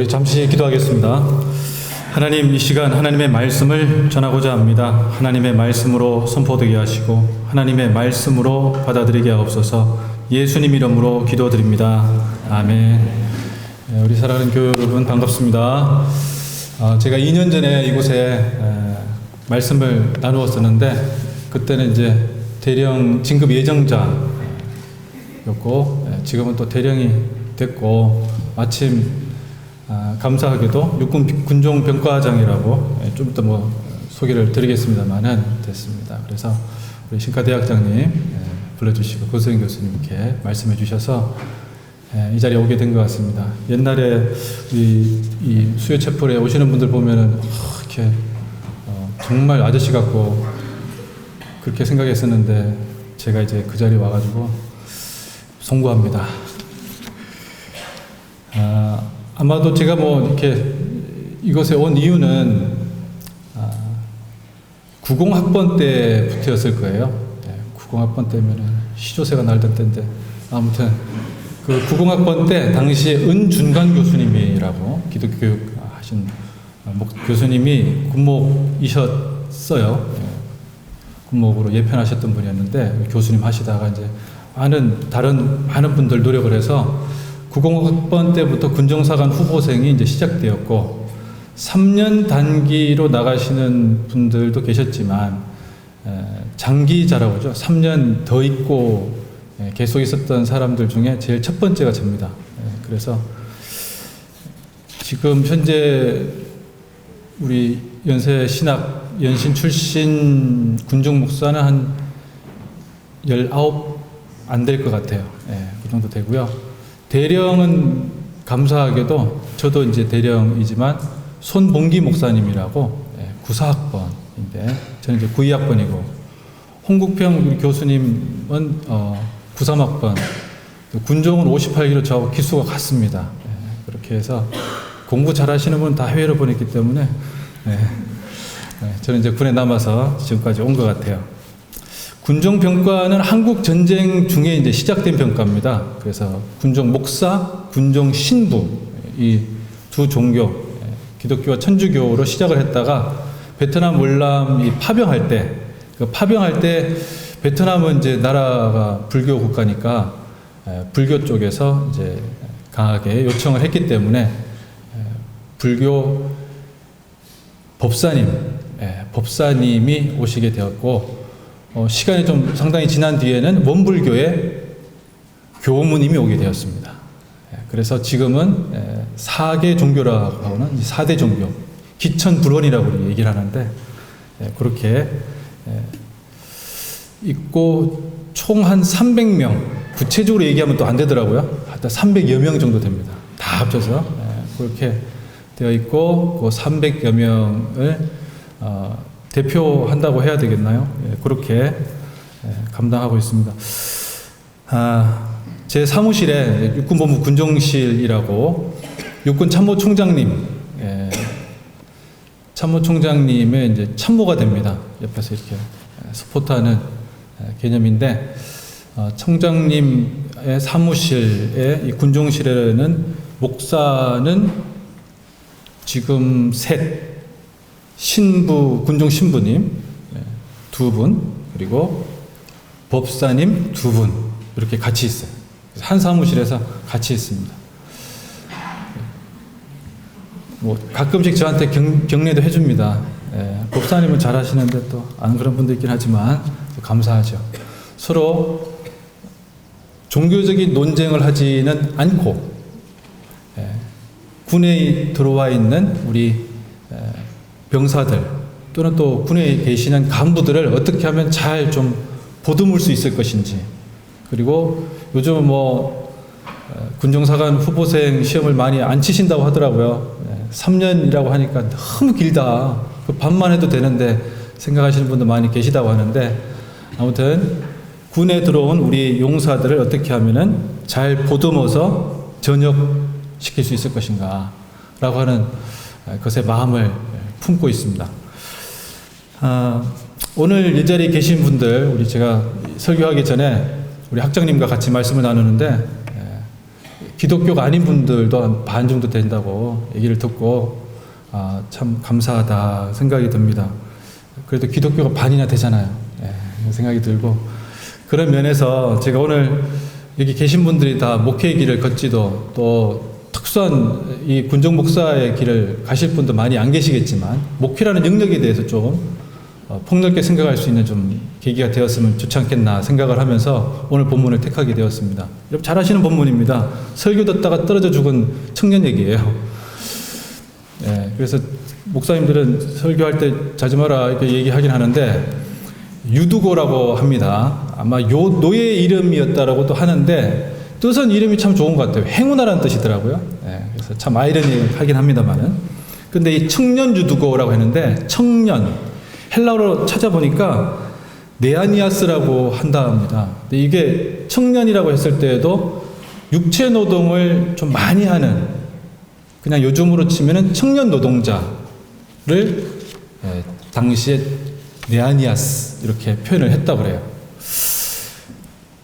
우리 잠시 기도하겠습니다. 하나님, 이 시간 하나님의 말씀을 전하고자 합니다. 하나님의 말씀으로 선포되게 하시고 하나님의 말씀으로 받아들이게 하옵소서. 예수님 이름으로 기도드립니다. 아멘. 우리 사랑하는 교회 여러분, 반갑습니다. 제가 2년 전에 이곳에 말씀을 나누었었는데 그때는 이제 대령 진급 예정자였고 지금은 또 대령이 됐고 마침 감사하게도 육군 군종 병과장이라고 좀 이따 소개를 드리겠습니다만은 됐습니다. 그래서 우리 신카대학장님 불러주시고 고소영 교수님께 말씀해 주셔서 이 자리에 오게 된 것 같습니다. 옛날에 이 수요체플에 오시는 분들 보면은 이렇게 정말 아저씨 같고 그렇게 생각했었는데 제가 이제 그 자리에 와가지고 송구합니다. 아마도 제가 이렇게 이곳에 온 이유는 90학번 때부터였을 거예요. 90학번 때면은 시조새가 날던 때인데 아무튼 그 90학번 때 당시에 은준관 교수님이라고 기독교육 하신 교수님이 군목이셨어요. 군목으로 예편하셨던 분이었는데 교수님 하시다가 이제 다른 많은 분들 노력을 해서 90학번 때부터 군정사관 후보생이 이제 시작되었고 3년 단기로 나가시는 분들도 계셨지만 장기자라고 하죠. 3년 더 있고 계속 있었던 사람들 중에 제일 첫 번째가 접니다. 그래서 지금 현재 우리 연세 신학 연신 출신 군중 목사는 한 19 안 될 것 같아요. 그 정도 되고요. 대령은 감사하게도 저도 이제 대령이지만 손봉기 목사님이라고 94학번인데 저는 이제 92학번이고 홍국평 우리 교수님은 93학번 군종은 58기로 저하고 기수가 같습니다. 그렇게 해서 공부 잘하시는 분 다 해외로 보냈기 때문에 저는 이제 군에 남아서 지금까지 온 것 같아요. 군종 병과는 한국 전쟁 중에 이제 시작된 병과입니다. 그래서 군종 목사, 군종 신부 이 두 종교 기독교와 천주교로 시작을 했다가 베트남 월남이 파병할 때 베트남은 이제 나라가 불교 국가니까 불교 쪽에서 이제 강하게 요청을 했기 때문에 불교 법사님이 오시게 되었고 시간이 좀 상당히 지난 뒤에는 원불교의 교무님이 오게 되었습니다. 그래서 지금은 4개 종교라고 하는 4대 종교, 기천불원이라고 얘기를 하는데 그렇게 있고 총 한 300명, 구체적으로 얘기하면 또 안 되더라고요. 하여튼 300여 명 정도 됩니다. 다 합쳐서 그렇게 되어 있고 그 300여 명을 대표한다고 해야 되겠나요? 그렇게 감당하고 있습니다. 제 사무실에 육군본부 군정실이라고 육군 참모총장님의 이제 참모가 됩니다. 옆에서 이렇게 서포트하는 개념인데 총장님의 사무실에 이 군종실에는 목사는 지금 셋, 군종 신부님 2분, 그리고 법사님 2분 이렇게 같이 있어요. 한 사무실에서 같이 있습니다. 가끔씩 저한테 격려도 해줍니다. 법사님은 잘하시는데 또 안 그런 분도 있긴 하지만 감사하죠. 서로 종교적인 논쟁을 하지는 않고 군에 들어와 있는 우리 병사들 또는 또 군에 계시는 간부들을 어떻게 하면 잘 좀 보듬을 수 있을 것인지, 그리고 요즘 군종사관 후보생 시험을 많이 안 치신다고 하더라고요. 3년이라고 하니까 너무 길다. 그 반만 해도 되는데 생각하시는 분도 많이 계시다고 하는데 아무튼 군에 들어온 우리 용사들을 어떻게 하면은 잘 보듬어서 전역시킬 수 있을 것인가 라고 하는 것에 마음을 품고 있습니다. 오늘 이 자리에 계신 분들, 제가 설교하기 전에 우리 학장님과 같이 말씀을 나누는데 기독교가 아닌 분들도 한 반 정도 된다고 얘기를 듣고 참 감사하다 생각이 듭니다. 그래도 기독교가 반이나 되잖아요. 생각이 들고, 그런 면에서 제가 오늘 여기 계신 분들이 다 목회의 길을 걷지도 또 특수한 이 군정 목사의 길을 가실 분도 많이 안 계시겠지만 목회라는 영역에 대해서 좀 폭넓게 생각할 수 있는 좀 계기가 되었으면 좋지 않겠나 생각을 하면서 오늘 본문을 택하게 되었습니다. 여러분 잘 아시는 본문입니다. 설교 듣다가 떨어져 죽은 청년 얘기예요. 그래서 목사님들은 설교할 때 자지 마라 이렇게 얘기하긴 하는데 유두고라고 합니다. 아마 요 노예 이름이었다라고도 하는데 뜻은 이름이 참 좋은 것 같아요. 행운하라는 뜻이더라고요. 그래서 참 아이러니하긴 합니다만은. 근데 이 청년 유두고라고 했는데 청년 헬라어로 찾아보니까 네아니아스라고 한다 합니다. 근데 이게 청년이라고 했을 때에도 육체 노동을 좀 많이 하는, 그냥 요즘으로 치면은 청년 노동자를 당시에 네아니아스 이렇게 표현을 했다고 그래요.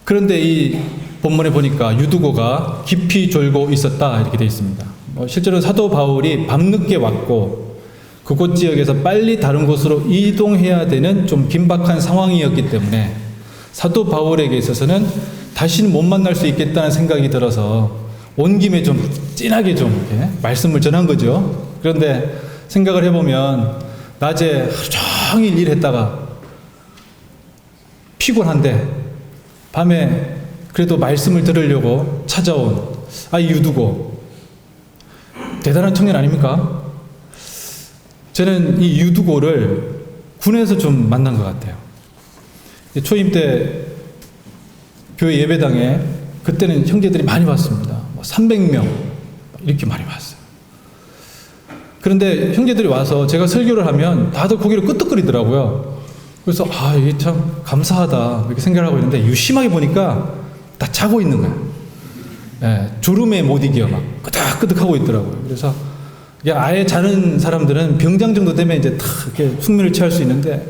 그런데 이 본문에 보니까 유두고가 깊이 졸고 있었다 이렇게 되어 있습니다. 실제로 사도 바울이 밤늦게 왔고 그곳 지역에서 빨리 다른 곳으로 이동해야 되는 좀 긴박한 상황이었기 때문에 사도 바울에게 있어서는 다시는 못 만날 수 있겠다는 생각이 들어서 온 김에 좀 진하게 좀 이렇게 말씀을 전한 거죠. 그런데 생각을 해보면 낮에 하루 종일 일했다가 피곤한데 밤에 그래도 말씀을 들으려고 찾아온 유두고 대단한 청년 아닙니까? 저는 이 유두고를 군에서 좀 만난 것 같아요. 초임 때 교회 예배당에 그때는 형제들이 많이 왔습니다. 300명 이렇게 많이 왔어요. 그런데 형제들이 와서 제가 설교를 하면 다들 고개를 끄덕거리더라고요. 그래서 이게 참 감사하다 이렇게 생각을 하고 있는데 유심하게 보니까 다 자고 있는 거예요. 졸음에 못 이겨 막 끄덕끄덕하고 있더라고요. 그래서 아예 자는 사람들은 병장 정도 되면 이제 다 이렇게 숙면을 취할 수 있는데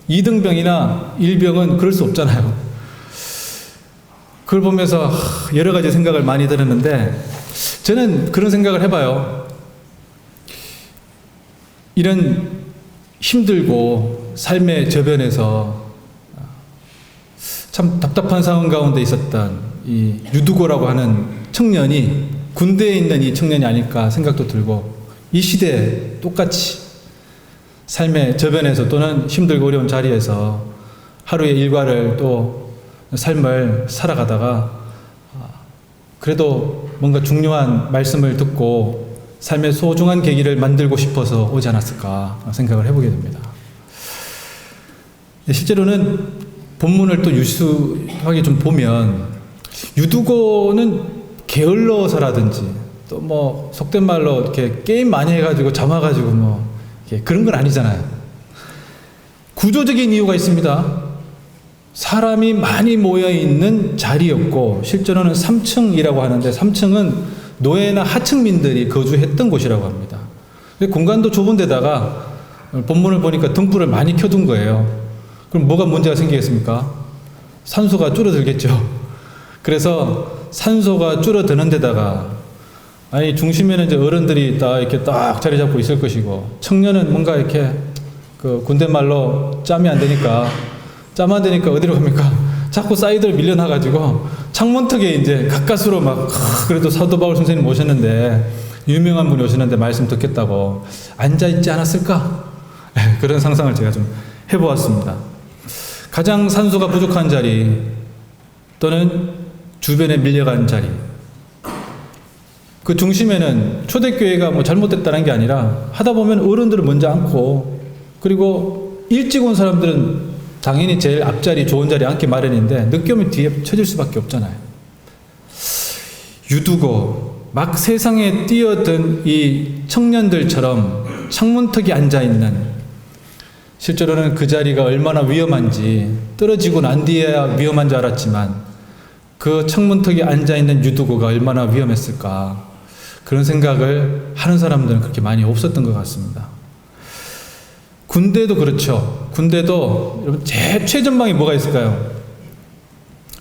2등병이나 1병은 그럴 수 없잖아요. 그걸 보면서 여러 가지 생각을 많이 들었는데 저는 그런 생각을 해봐요. 이런 힘들고 삶의 저변에서 참 답답한 상황 가운데 있었던 이 유두고라고 하는 청년이 군대에 있는 이 청년이 아닐까 생각도 들고 이 시대에 똑같이 삶의 저변에서 또는 힘들고 어려운 자리에서 하루의 일과를 또 삶을 살아가다가 그래도 뭔가 중요한 말씀을 듣고 삶의 소중한 계기를 만들고 싶어서 오지 않았을까 생각을 해보게 됩니다. 실제로는 본문을 또 유수하게 좀 보면 유두고는 게을러서라든지 또 뭐 속된 말로 이렇게 게임 많이 해가지고 잠와가지고 뭐 그런 건 아니잖아요. 구조적인 이유가 있습니다. 사람이 많이 모여 있는 자리였고 실제로는 3층이라고 하는데 3층은 노예나 하층민들이 거주했던 곳이라고 합니다. 공간도 좁은 데다가 본문을 보니까 등불을 많이 켜둔 거예요. 그럼 뭐가 문제가 생기겠습니까? 산소가 줄어들겠죠. 그래서 산소가 줄어드는 데다가 중심에는 이제 어른들이 이렇게 딱 자리 잡고 있을 것이고 청년은 뭔가 이렇게 그 군대 말로 짬이 안 되니까 어디로 갑니까? 자꾸 사이드를 밀려나가지고 창문턱에 이제 가까스로 막 그래도 사도 바울 선생님 오셨는데 유명한 분이 오셨는데 말씀 듣겠다고 앉아있지 않았을까? 그런 상상을 제가 좀 해보았습니다. 가장 산소가 부족한 자리 또는 주변에 밀려간 자리 그 중심에는 초대교회가 뭐 잘못됐다는 게 아니라 하다 보면 어른들을 먼저 앉고 그리고 일찍 온 사람들은 당연히 제일 앞자리 좋은 자리에 앉기 마련인데 늦게 오면 뒤에 처질 수밖에 없잖아요. 유두고 막 세상에 뛰어든 이 청년들처럼 창문턱에 앉아있는 실제로는 그 자리가 얼마나 위험한지 떨어지고 난 뒤에야 위험한 줄 알았지만 그 창문턱에 앉아있는 유두고가 얼마나 위험했을까 그런 생각을 하는 사람들은 그렇게 많이 없었던 것 같습니다. 군대도 그렇죠. 군대도 여러분 최전방에 뭐가 있을까요?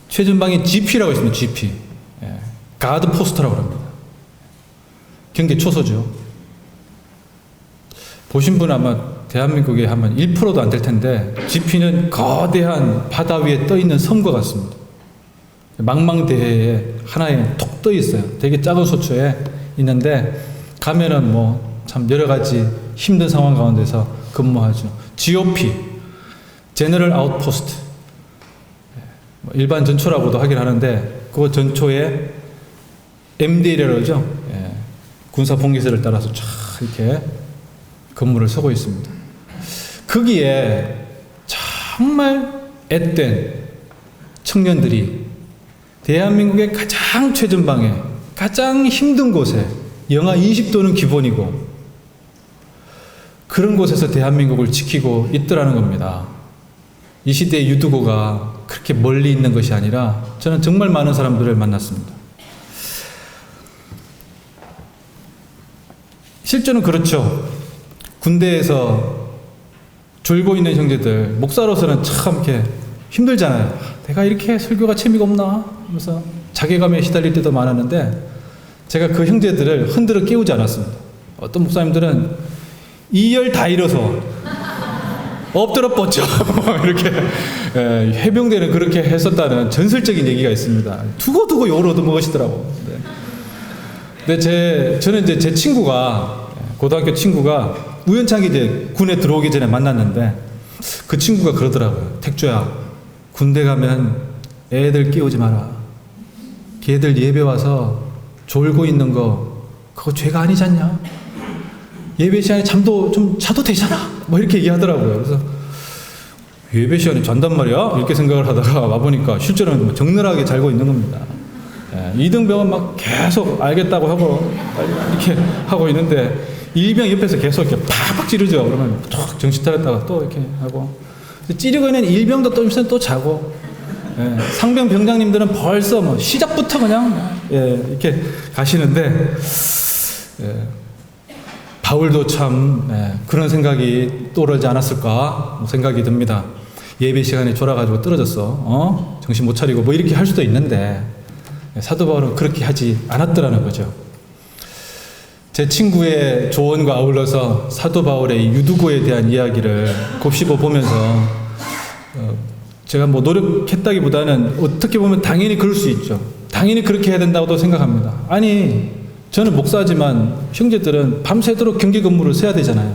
최전방에 GP라고 있습니다. GP. 가드 포스터라고 합니다. 경계 초소죠. 보신 분은 아마 대한민국에 하면 1%도 안 될 텐데 지피는 거대한 바다 위에 떠 있는 섬과 같습니다. 망망대해에 하나에 톡 떠 있어요. 되게 작은 소초에 있는데 가면은 뭐 참 여러 가지 힘든 상황 가운데서 근무하죠. GOP, 제너럴 아웃포스트, 일반 전초라고도 하긴 하는데 그 전초에 MDL이라고 그러죠. 군사 봉기세를 따라서 쫙 이렇게 근무를 서고 있습니다. 거기에 정말 앳된 청년들이 대한민국의 가장 최전방에 가장 힘든 곳에 영하 20도는 기본이고 그런 곳에서 대한민국을 지키고 있더라는 겁니다. 이 시대의 유두고가 그렇게 멀리 있는 것이 아니라 저는 정말 많은 사람들을 만났습니다. 실제는 그렇죠. 군대에서 졸고 있는 형제들, 목사로서는 참 이렇게 힘들잖아요. 내가 이렇게 설교가 재미가 없나? 하면서 자괴감에 시달릴 때도 많았는데 제가 그 형제들을 흔들어 깨우지 않았습니다. 어떤 목사님들은 2열 다 잃어서 엎드려 뻗죠. 이렇게 해병대는 그렇게 했었다는 전설적인 얘기가 있습니다. 두고두고 욕을 얻어먹으시더라고. 근데 저는 이제 제 친구가 고등학교 친구가 우연찮게 이제 군에 들어오기 전에 만났는데 그 친구가 그러더라고요. 택조야, 군대 가면 애들 깨우지 마라. 걔들 예배 와서 졸고 있는 거 그거 죄가 아니지 않냐? 예배 시간에 잠도 좀 자도 되잖아. 뭐 이렇게 얘기하더라고요. 그래서 예배 시간에 잔단 말이야? 이렇게 생각을 하다가 와보니까 실제로는 적나라하게 잘고 있는 겁니다. 이등병은 막 계속 알겠다고 하고 이렇게 하고 있는데 일병 옆에서 계속 이렇게 팍팍 찌르죠. 그러면 툭 정신 차렸다가 또 이렇게 하고 찌르고 있는 일병도 또 있으면 또 자고 상병 병장님들은 벌써 뭐 시작부터 그냥 이렇게 가시는데 바울도 참 그런 생각이 떠오르지 않았을까 생각이 듭니다. 예배 시간에 졸아가지고 떨어졌어. 정신 못 차리고 뭐 이렇게 할 수도 있는데 사도 바울은 그렇게 하지 않았더라는 거죠. 제 친구의 조언과 아울러서 사도 바울의 유두고에 대한 이야기를 곱씹어 보면서 제가 뭐 노력했다기보다는 어떻게 보면 당연히 그럴 수 있죠. 당연히 그렇게 해야 된다고도 생각합니다. 아니 저는 목사지만 형제들은 밤새도록 경계 근무를 써야 되잖아요.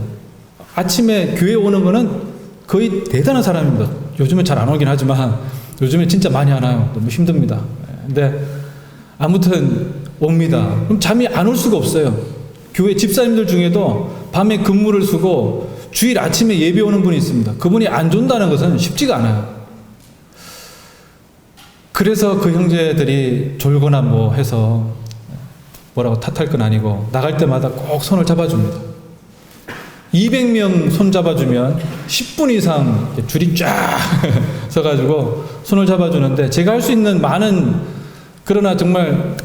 아침에 교회 오는 거는 거의 대단한 사람입니다. 요즘은 잘 안 오긴 하지만 요즘에 진짜 많이 안 와요. 너무 힘듭니다. 근데 아무튼 옵니다. 그럼 잠이 안 올 수가 없어요. 교회 집사님들 중에도 밤에 근무를 쓰고 주일 아침에 예배 오는 분이 있습니다. 그분이 안 존다는 것은 쉽지가 않아요. 그래서 그 형제들이 졸거나 뭐 해서 뭐라고 탓할 건 아니고 나갈 때마다 꼭 손을 잡아줍니다. 200명 손 잡아주면 10분 이상 줄이 쫙 서가지고 손을 잡아주는데 제가 할 수 있는 많은 그러나 정말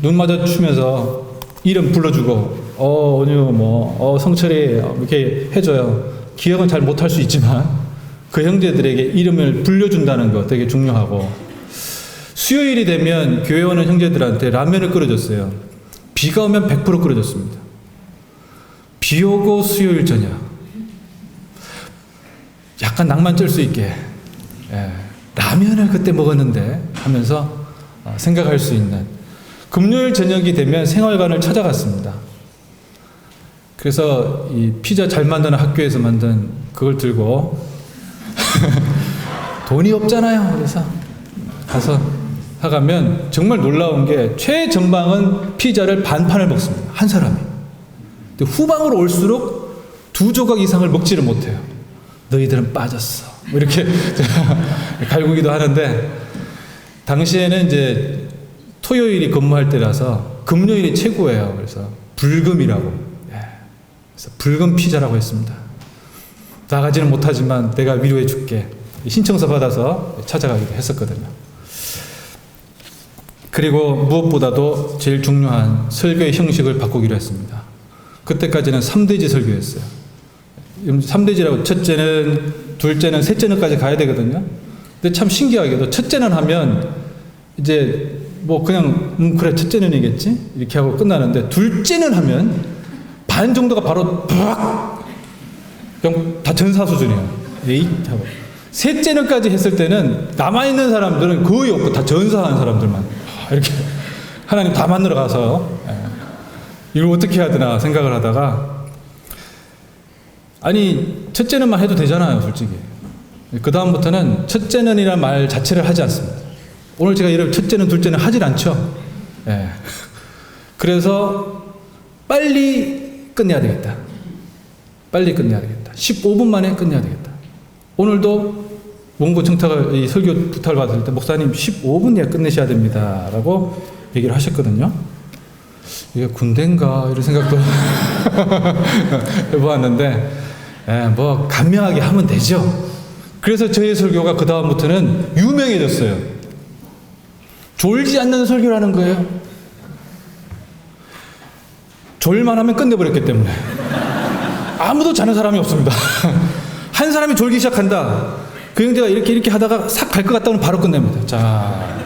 눈 마주치면서 이름 불러주고 온유 뭐 성철이 이렇게 해줘요. 기억은 잘 못할 수 있지만 그 형제들에게 이름을 불려준다는 거 되게 중요하고 수요일이 되면 교회 오는 형제들한테 라면을 끓여줬어요. 비가 오면 100% 끓여줬습니다. 비 오고 수요일 저녁 약간 낭만 쩔 수 있게 라면을 그때 먹었는데 하면서 생각할 수 있는 금요일 저녁이 되면 생활관을 찾아갔습니다. 그래서 이 피자 잘 만드는 학교에서 만든 그걸 들고 돈이 없잖아요. 그래서 가서 사가면 정말 놀라운 게 최전방은 피자를 반판을 먹습니다. 한 사람이. 근데 후방으로 올수록 2조각 이상을 먹지를 못해요. 너희들은 빠졌어. 뭐 이렇게 갈구기도 하는데 당시에는 이제 토요일이 근무할 때라서 금요일이 최고예요. 그래서 불금이라고. 그래서 불금 피자라고 했습니다. 나가지는 못하지만 내가 위로해 줄게. 신청서 받아서 찾아가기도 했었거든요. 그리고 무엇보다도 제일 중요한 설교의 형식을 바꾸기로 했습니다. 그때까지는 3대지 설교였어요. 3대지라고 첫째는, 둘째는, 셋째는까지 가야 되거든요. 근데 참 신기하게도 첫째는 하면 이제 뭐 그냥 그래 첫째는이겠지 이렇게 하고 끝나는데 둘째는 하면 반 정도가 바로 팍 그냥 다 전사 수준이에요. 에이 하고 셋째는까지 했을 때는 남아있는 사람들은 거의 없고 다 전사한 사람들만 이렇게 하나님 다 만나러 가서 이걸 어떻게 해야 되나 생각을 하다가 아니 첫째는만 해도 되잖아요 솔직히. 그 다음부터는 첫째는이라는 말 자체를 하지 않습니다. 오늘 제가 이런 첫째는 둘째는 하질 않죠. 예. 그래서 빨리 끝내야 되겠다. 빨리 끝내야 되겠다. 15분 만에 끝내야 되겠다. 오늘도 원고 청탁을 이 설교 부탁을 받을 때 목사님 15분 내에 끝내셔야 됩니다. 라고 얘기를 하셨거든요. 이게 군대인가 이런 생각도 해보았는데 뭐 간명하게 하면 되죠. 그래서 저의 설교가 그 다음부터는 유명해졌어요. 졸지 않는 설교라는 거예요. 졸만 하면 끝내버렸기 때문에 아무도 자는 사람이 없습니다. 한 사람이 졸기 시작한다. 그 형제가 이렇게 하다가 싹 갈 것 같다 하면 바로 끝냅니다. 자,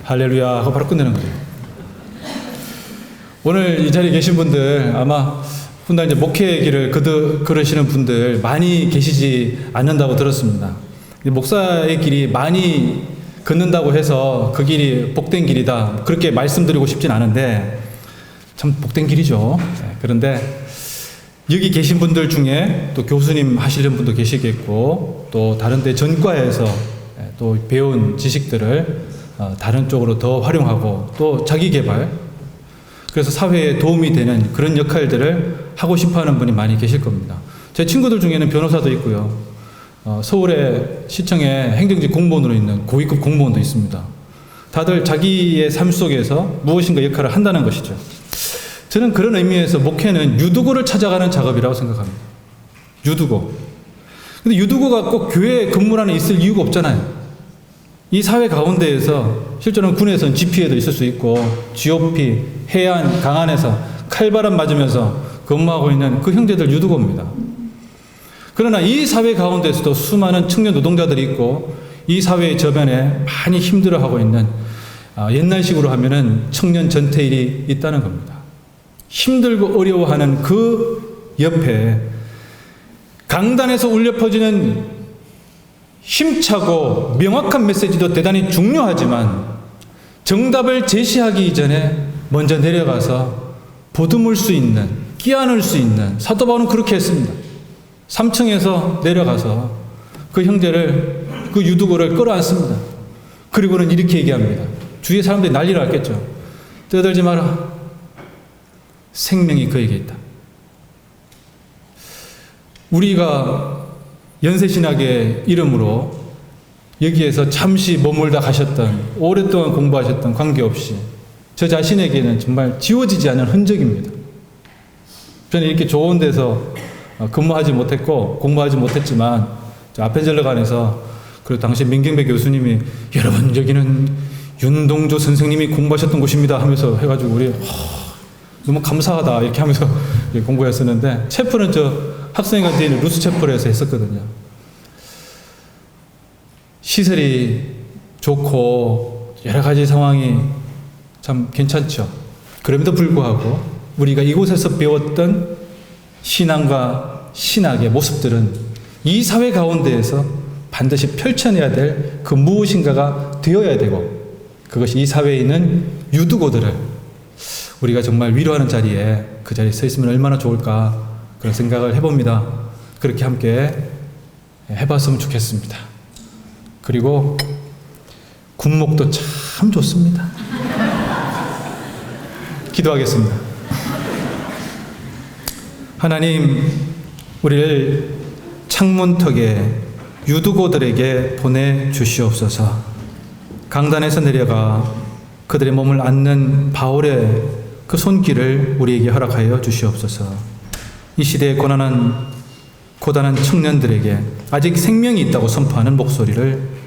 할렐루야 하고 바로 끝내는 거죠. 오늘 이 자리에 계신 분들 아마 훗날 이제 목회의 길을 걸으시는 분들 많이 계시지 않는다고 들었습니다. 목사의 길이 많이 걷는다고 해서 그 길이 복된 길이다 그렇게 말씀드리고 싶진 않은데 참 복된 길이죠. 그런데 여기 계신 분들 중에 또 교수님 하시는 분도 계시겠고 또 다른 데 전과에서 또 배운 지식들을 다른 쪽으로 더 활용하고 또 자기 개발 그래서 사회에 도움이 되는 그런 역할들을 하고 싶어하는 분이 많이 계실 겁니다. 제 친구들 중에는 변호사도 있고요. 서울의 시청에 행정직 공무원으로 있는 고위급 공무원도 있습니다. 다들 자기의 삶 속에서 무엇인가 역할을 한다는 것이죠. 저는 그런 의미에서 목회는 유두고를 찾아가는 작업이라고 생각합니다. 유두고. 근데 유두고가 꼭 교회 건물 안에 있을 이유가 없잖아요. 이 사회 가운데에서 실제로는 군에서는 GP에도 있을 수 있고 GOP, 해안, 강안에서 칼바람 맞으면서 근무하고 있는 그 형제들 유두고입니다. 그러나 이 사회 가운데서도 수많은 청년 노동자들이 있고 이 사회의 저변에 많이 힘들어하고 있는 옛날식으로 하면은 청년 전태일이 있다는 겁니다. 힘들고 어려워하는 그 옆에 강단에서 울려 퍼지는 힘차고 명확한 메시지도 대단히 중요하지만 정답을 제시하기 이전에 먼저 내려가서 보듬을 수 있는, 끼안을 수 있는, 사도 바울은 그렇게 했습니다. 3층에서 내려가서 그 형제를, 그 유두고를 끌어안습니다. 그리고는 이렇게 얘기합니다. 주위의 사람들이 난리를 났겠죠. 떠들지 마라. 생명이 그에게 있다. 우리가 연세신학의 이름으로 여기에서 잠시 머물다 가셨던, 오랫동안 공부하셨던 관계없이 저 자신에게는 정말 지워지지 않은 흔적입니다. 저는 이렇게 좋은 데서 근무하지 못했고 공부하지 못했지만 아펜젤러관에서 그리고 당시 민경배 교수님이 여러분 여기는 윤동조 선생님이 공부하셨던 곳입니다 하면서 해가지고 우리 너무 감사하다 이렇게 하면서 공부했었는데 채플은 저 학생회관 뒤에 있는 루스 채플에서 했었거든요. 시설이 좋고 여러 가지 상황이 참 괜찮죠. 그럼에도 불구하고 우리가 이곳에서 배웠던 신앙과 신학의 모습들은 이 사회 가운데에서 반드시 펼쳐내야 될 그 무엇인가가 되어야 되고 그것이 이 사회에 있는 유두고들을 우리가 정말 위로하는 자리에 그 자리에 서 있으면 얼마나 좋을까 그런 생각을 해봅니다. 그렇게 함께 해봤으면 좋겠습니다. 그리고 군목도 참 좋습니다. 기도하겠습니다. 하나님, 우리를 창문턱에 유두고들에게 보내주시옵소서. 강단에서 내려가 그들의 몸을 안는 바울의 그 손길을 우리에게 허락하여 주시옵소서. 이 시대의 고단한 청년들에게 아직 생명이 있다고 선포하는 목소리를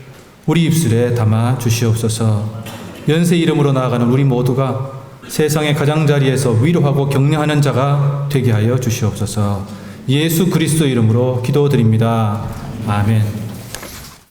우리 입술에 담아 주시옵소서. 연세 이름으로 나아가는 우리 모두가 세상의 가장자리에서 위로하고 격려하는 자가 되게 하여 주시옵소서. 예수 그리스도 이름으로 기도드립니다. 아멘.